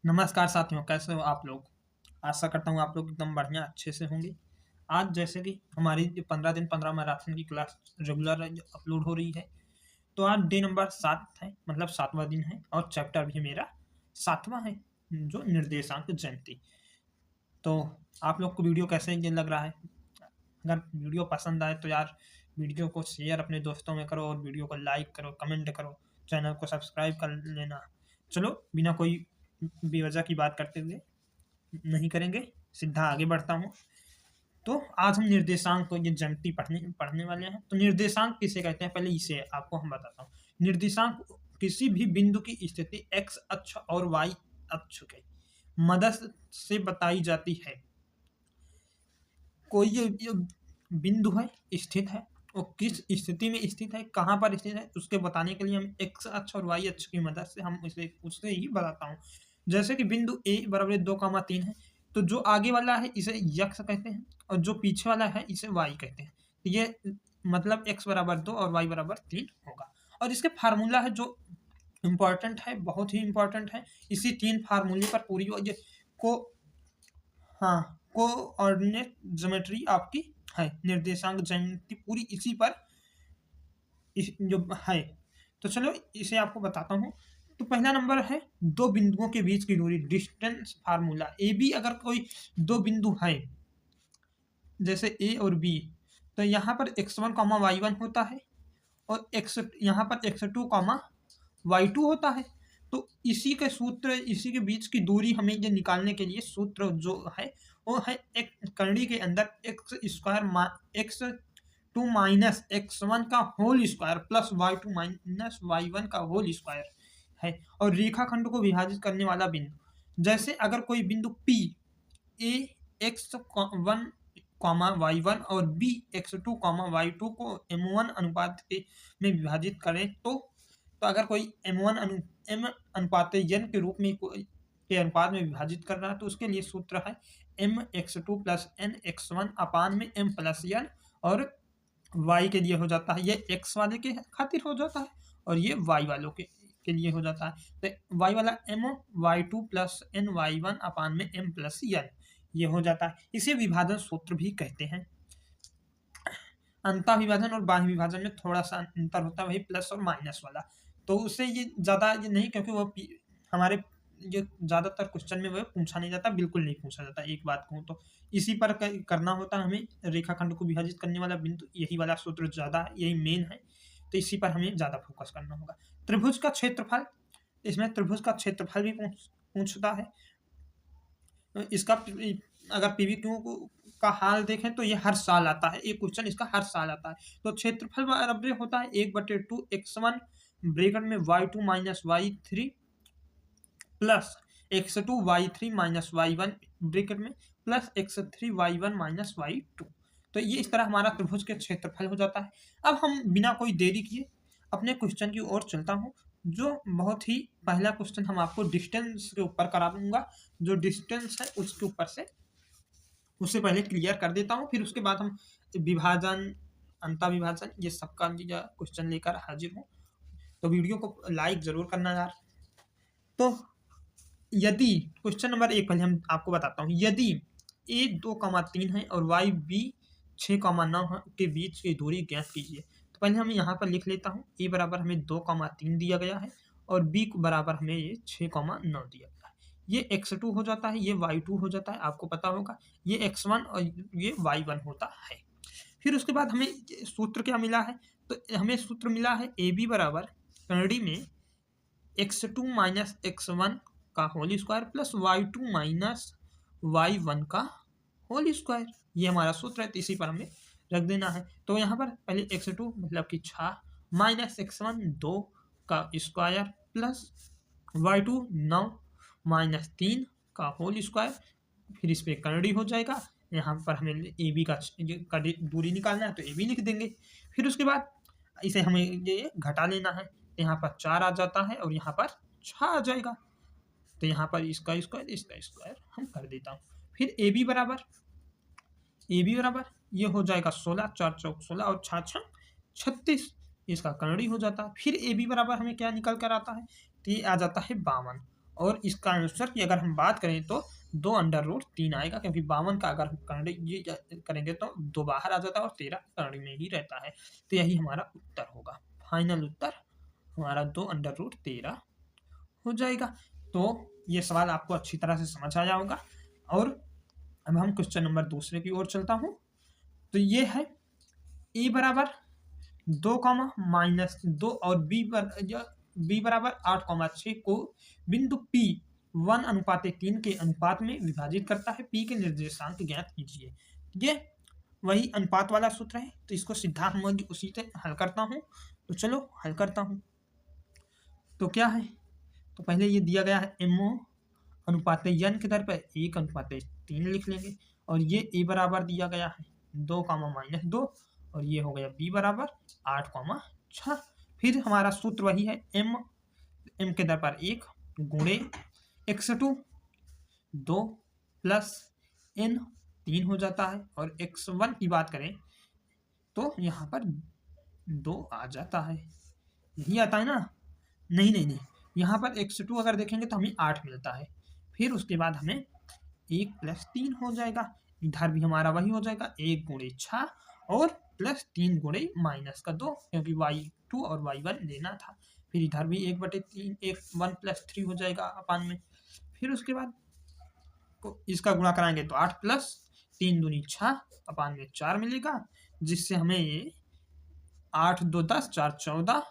नमस्कार साथियों, कैसे हो आप लोग। आशा करता हूँ आप लोग एकदम बढ़िया अच्छे से होंगे। आज जैसे कि हमारी जो 15 दिन 15 मैराथन की क्लास रेगुलर अपलोड हो रही है, तो आज डे नंबर 7 है, मतलब 7वां दिन है और चैप्टर भी मेरा 7वां है, जो निर्देशांक जयंती। तो आप लोग को वीडियो कैसे ये लग रहा है? अगर वीडियो पसंद आए तो यार वीडियो को शेयर अपने दोस्तों में करो और वीडियो को लाइक करो, कमेंट करो, चैनल को सब्सक्राइब कर लेना। चलो बिना कोई बेवजह की बात करते हुए नहीं करेंगे, सीधा आगे बढ़ता हूँ। तो आज हम निर्देशांक को ये ज्यामिति पढ़ने पढ़ने वाले हैं। तो निर्देशांक किसे कहते हैं, पहले इसे आपको हम बताता हूँ। निर्देशांक किसी भी बिंदु की स्थिति एक्स अक्ष और वाई अक्ष के मदद से बताई जाती है। कोई ये बिंदु है, स्थित है, वो किस स्थिति में स्थित है, कहाँ पर स्थित है, उसके बताने के लिए हम एक्स अक्ष और वाई अक्ष की मदद से हम उसे उससे ही बताता हूँ। जैसे कि बिंदु ए बराबर 2,3 है, तो जो आगे वाला है इसे यक्ष कहते हैं और जो पीछे वाला है इसे वाई कहते हैं। तो ये मतलब एक्स बराबर 2 और वाई बराबर 3 होगा। और इसके फार्मूला है जो इम्पोर्टेंट है, बहुत ही इम्पोर्टेंट है। इसी 3 फार्मूले पर पूरी को हाँ कोऑर्डिनेट ज्योमेट्री आपकी है, निर्देशांक ज्यामिति पूरी इसी पर जो है। तो चलो इसे आपको बताता हूँ। तो पहला नंबर है दो बिंदुओं के बीच की दूरी, डिस्टेंस फार्मूला। ए बी अगर कोई दो बिंदु है, जैसे ए और बी, तो यहाँ पर x1 कॉमा y1 होता है और x यहाँ पर x2 कॉमा y2 होता है। तो इसी के सूत्र, इसी के बीच की दूरी हमें ये निकालने के लिए सूत्र जो है वो है एक करनी के अंदर x square x2 minus x1 का whole square plus y2 minus y1 का होल स्क्वायर है। और रेखाखंड को विभाजित करने वाला बिंदु, जैसे अगर कोई बिंदु P ए x1 कॉमा y1 और b x2 कॉमा y2 को m1 अनुपात में विभाजित करें, तो अगर कोई m अनुपात n के रूप में के अनुपात में विभाजित कर रहा है, तो उसके लिए सूत्र है mx2 प्लस nx1 अपान में m प्लस n, और y के लिए हो जाता है, ये x वाले के खातिर हो जाता है और ये y वालों के लिए हो जाता है। तो y वाला m y2 plus n y1 अपान में m प्लस n ये हो जाता है। इसे विभाजन सूत्र भी कहते हैं। अंतः विभाजन और बाह्य विभाजन में थोड़ा सा अंतर होता है, वही प्लस और माइनस वाला। तो उससे ये ज़्यादा ये नहीं, क्योंकि वो हमारे जो ज़्यादातर क्वेश्चन में वो पूछा नहीं जाता, बिल्कुल नहीं पूछा जाता। एक बात कहूँ तो इसी पर करना होता है हमें, रेखाखंड को विभाजित करने वाला बिंदु, यही वाला सूत्र ज़्यादा है, यही मेन है, तो इसी पर हमें ज़्यादा फोकस करना होगा। त्रिभुज का क्षेत्रफल, इसमें त्रिभुज का क्षेत्रफल भी पूछता है। इसका अगर पीवीक्यू का हाल देखें तो ये हर साल आता है, एक क्वेश्चन इसका हर साल आता है। तो क्षेत्रफल बराबर होता है 1/2 x1 ब्रैकेट में y2 minus y3 plus x2 y3 minus y1 bracket में plus x3 y1 minus y2। तो ये इस तरह हमारा त्रिभुज के क्षेत्रफल हो जाता है। अब हम बिना कोई देरी किए अपने क्वेश्चन की ओर चलता हूँ, जो बहुत ही पहला क्वेश्चन हम आपको डिस्टेंस के ऊपर करा दूंगा। जो डिस्टेंस है उसके ऊपर से उससे पहले क्लियर कर देता हूँ, फिर उसके बाद हम विभाजन, अंतः विभाजन, ये सबका क्वेश्चन लेकर हाजिर हूँ। तो वीडियो को लाइक जरूर करना यार। तो यदि क्वेश्चन नंबर 1 पहले हम आपको बताता हूँ, यदि a 2,3 है और y b 6,9 के बीच की दूरी ज्ञात कीजिए। तो पहले हम यहाँ पर लिख लेता हूँ, a बराबर हमें 2,3 दिया गया है और b बराबर हमें ये 6,9 दिया गया है। ये x2 हो जाता है, ये y2 हो जाता है, आपको पता होगा, ये x1 और ये y1 होता है। फिर उसके बाद हमें सूत्र क्या मिला है, तो हमें सूत्र मिला है ए बी बराबर करड़ी में x2 माइनस x1 का whole square plus y2 minus y1 का होल स्क्वायर, ये हमारा सूत्र है। तो इसी पर हमें रख देना है। तो यहाँ पर पहले x2 मतलब कि 6 माइनस x1 2 का स्क्वायर प्लस y2 9 माइनस 3 का होल स्क्वायर, फिर इस पर करड़ी हो जाएगा। यहाँ पर हमें ए बी का दूरी निकालना है तो ए बी लिख देंगे। फिर उसके बाद इसे हमें ये घटा लेना है, यहाँ पर 4 आ जाता है और यहाँ पर 6 आ जाएगा। तो यहाँ पर इसका स्क्वायर हम कर देता हूँ। फिर ए बी बराबर ये हो जाएगा 16, 4 चौक 16 और 6 छक 36, इसका करड़ी हो जाता है। फिर ए बी बराबर हमें क्या निकल कर आता है, तो ये आ जाता है 52 और इसका आंसर की अगर हम बात करें तो 2√3 आएगा, क्योंकि 52 का अगर हम करेंगे तो 2 बाहर आ जाता है और 13 करंट में ही रहता है। तो यही हमारा उत्तर होगा। फाइनल उत्तर हमारा 2√13 हो जाएगा। तो ये सवाल आपको अच्छी तरह से समझ आया होगा। और अब हम क्वेश्चन नंबर दूसरे की ओर चलता हूँ। तो ये है ए बराबर 2, और बी बराबर 8, 6 को बिंदु P 1:3 के अनुपात में विभाजित करता है। P के निर्देशांक ज्ञात कीजिए। ये वही अनुपात वाला सूत्र है, तो इसको सीधा हम उसी से हल करता हूँ। तो चलो हल करता हूँ। तो क्या है, तो पहले ये दिया गया है MO अनुपात n के दर पर 1:3 लिख लेंगे, और ये ए बराबर दिया गया है 2, और ये हो गया बी बराबर 8, 6। फिर हमारा सूत्र वही है m के दर पर 1 गुणे x2 2 प्लस n 3 हो जाता है, और x1 की बात करें तो यहाँ पर 2 आ जाता है। यही आता है ना? नहीं, यहाँ पर x2 अगर देखेंगे तो हमें 8 मिलता है। फिर उसके बाद हमें 1 + 3 हो जाएगा। इधर भी हमारा वही हो जाएगा 1 गुणे 6 और प्लस 3 गुणे -2, क्योंकि y2 और y1 लेना था। फिर इधर भी 1/3 1 + 3 हो जाएगा अपान में। फिर उसके बाद इसका गुणा कराएंगे तो 8 + 3 दूनी 6 अपान में 4 मिलेगा, जिससे हमें ये 8 2 10 4 14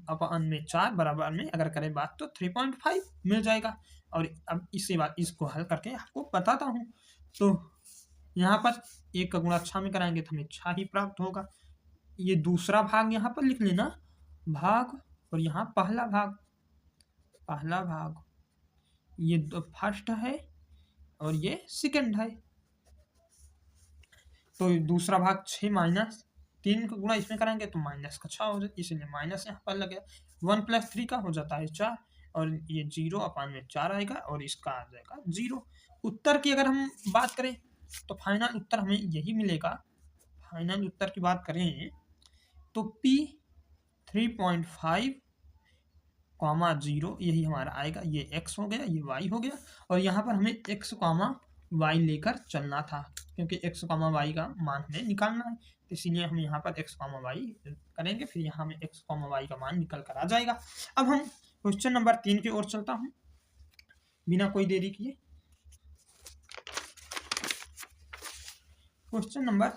अपान में 4 बराबर में अगर करें बात तो 3.5 मिल जाएगा। और अब इससे बात इसको हल करके आपको बताता हूँ। तो यहाँ पर 1 का गुणा 6 में कराएंगे तो हमें 6 ही प्राप्त होगा। ये दूसरा भाग यहाँ पर लिख लेना भाग, और यहाँ पहला भाग ये फर्स्ट है और ये सेकंड है। तो दूसरा भाग 6 - 3 का गुणा इसमें कराएंगे तो -6 हो जाए, इसलिए माइनस यहाँ पर लग गया। 1 + 3 का हो जाता है 4, और ये 0 अपान में 4 आएगा, और इसका आ जाएगा 0। उत्तर की अगर हम बात करें तो फाइनल उत्तर हमें यही मिलेगा। फाइनल उत्तर की बात करें तो P 3.5, 0 यही हमारा आएगा। ये x हो गया, ये y हो गया, और यहाँ पर हमें x, y लेकर चलना था, क्योंकि x, y का मान हमें निकालना है। तो इसीलिए हम यहाँ पर x, y करेंगे, फिर यहाँ हमें x, y का मान निकल कर आ जाएगा। अब हम क्वेश्चन नंबर 3 की ओर चलता हूँ बिना कोई देरी किए। क्वेश्चन नंबर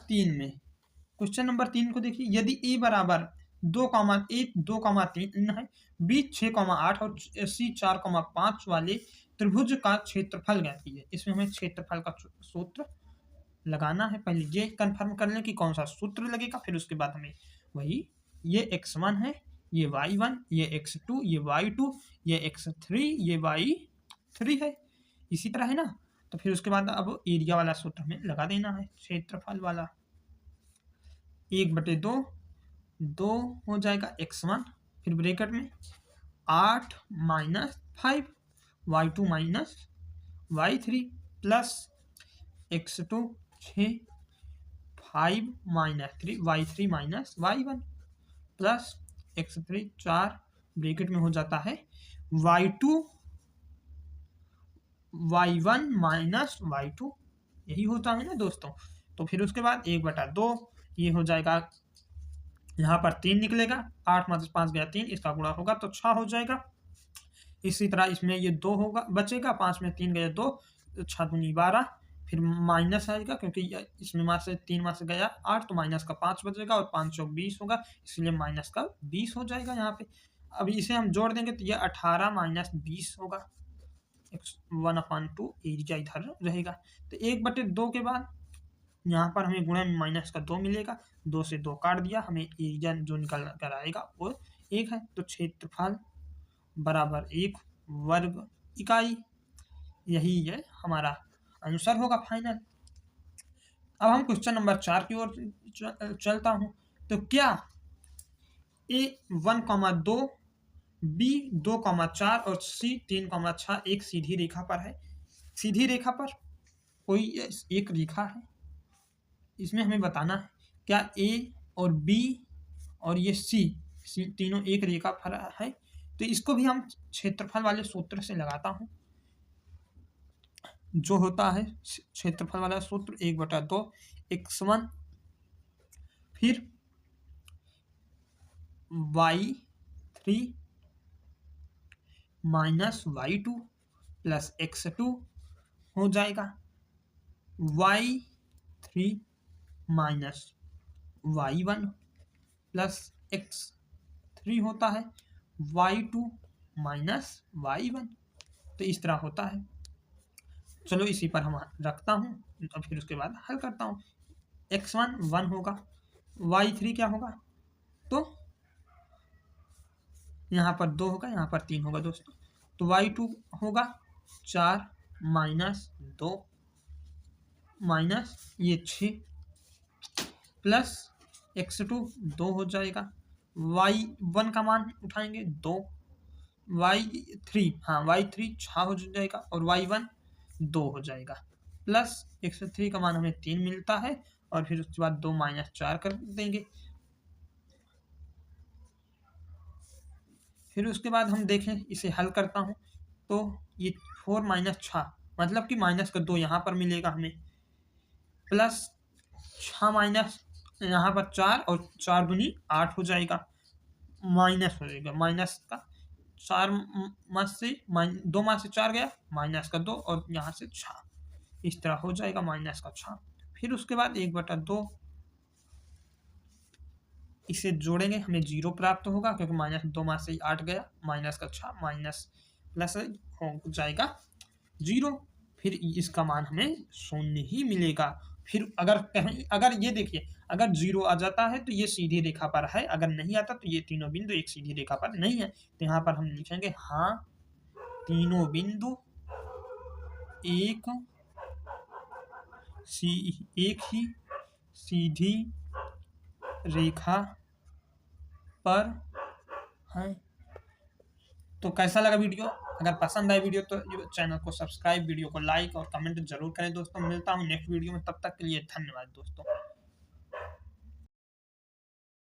3 को देखिए। यदि a बराबर 2,3 है, b 6,8 और c 4,5 वाले त्रिभुज का क्षेत्रफल ज्ञात कीजिए। इसमें हमें क्षेत्रफल का सूत्र लगाना है। पहले ये कंफर्म कर लें कि कौन सा सूत्र लगेगा, फिर उसके बाद हमें वही, ये x1 है, ये y1, ये x2, ये y2, ये x3, ये y3 है। इसी तरह है ना। तो फिर उसके बाद अब एरिया वाला सूत्र हमें लगा देना है, क्षेत्रफल वाला। 1/2 2 हो जाएगा x1, फिर ब्रैकेट में 8 - 5 y2 - y3 plus x2 6 5 - 3 y3 - y1 plus x3 4 bracket में हो जाता है y2 y1 - y2, यही होता है ना दोस्तों। तो फिर उसके बाद 1/2 ये हो जाएगा, यहाँ पर 3 निकलेगा, 8 - 5 गया 3, इसका गुणा होगा तो 6 हो जाएगा। इसी तरह इसमें ये 2 होगा बचेगा, 5 में 3 गया 2, 6 दूनी 12, फिर माइनस आएगा, क्योंकि इसमें मार से 3 मार से गया 8, तो माइनस का 5 बचेगा, और 5 चौक 20 होगा, इसलिए माइनस का 20 हो जाएगा यहाँ पे। अब इसे हम जोड़ देंगे तो ये 18 - 20 होगा। 1/2 एरिया इधर रहेगा। तो 1/2 के बाद यहाँ पर हमें गुणा में -2 मिलेगा, 2 से 2 काट दिया, हमें एरिया जो निकल कर आएगा वो 1 है। तो क्षेत्रफल बराबर 1 वर्ग इकाई, यही है हमारा आंसर होगा फाइनल। अब हम क्वेश्चन नंबर 4 की ओर चलता हूँ। तो क्या a 1,2 b 2,4 और c 3,6 एक सीधी रेखा पर है। सीधी रेखा पर कोई एक रेखा है, इसमें हमें बताना है क्या a और b और ये c तीनों एक रेखा पर है। तो इसको भी हम क्षेत्रफल वाले सूत्र से लगाता हूँ, जो होता है क्षेत्रफल वाला सूत्र 1/2 x1 फिर y3 minus y2 plus x2 हो जाएगा y3 minus y1 plus x3 होता है y2 माइनस y1। तो इस तरह होता है। चलो इसी पर हम रखता हूँ और फिर उसके बाद हल करता हूँ। x1 1 होगा, y3 क्या होगा, तो यहाँ पर 2 होगा, यहाँ पर 3 होगा दोस्तों। तो y2 होगा 4 माइनस 2 माइनस ये 6 प्लस x2 2 हो जाएगा, y1 का मान उठाएंगे 2, y3 हाँ y3 6 हो जाएगा और y1 2 हो जाएगा, प्लस x3 का मान हमें 3 मिलता है और फिर उसके बाद 2 माइनस 4 कर देंगे। फिर उसके बाद हम देखें, इसे हल करता हूँ तो ये 4 माइनस 6 मतलब कि माइनस का 2 यहाँ पर मिलेगा हमें, प्लस 6 माइनस यहाँ पर 4 और 4 दूनी 8 हो जाएगा, माइनस हो जाएगा, माइनस का 4 में से 2 में से 4 गया, माइनस का 2 और यहाँ से 6, इस तरह हो जाएगा माइनस का 6। फिर उसके बाद 1/2 इसे जोड़ेंगे, हमें 0 प्राप्त होगा क्योंकि माइनस 2 में से 8 गया, माइनस का 6 माइनस प्लस हो जाएगा 0। फिर इसका मान हमें 0 ही मिलेगा। फिर अगर ये देखिए, अगर 0 आ जाता है तो ये सीधी रेखा पर है, अगर नहीं आता तो ये तीनों बिंदु एक सीधी रेखा पर नहीं है। तो यहाँ पर हम लिखेंगे हाँ तीनों बिंदु एक ही सीधी रेखा पर है। तो कैसा लगा वीडियो? अगर पसंद आए वीडियो तो चैनल को सब्सक्राइब, वीडियो को लाइक और कमेंट जरूर करें दोस्तों। मिलता हूँ नेक्स्ट वीडियो में, तब तक के लिए धन्यवाद दोस्तों।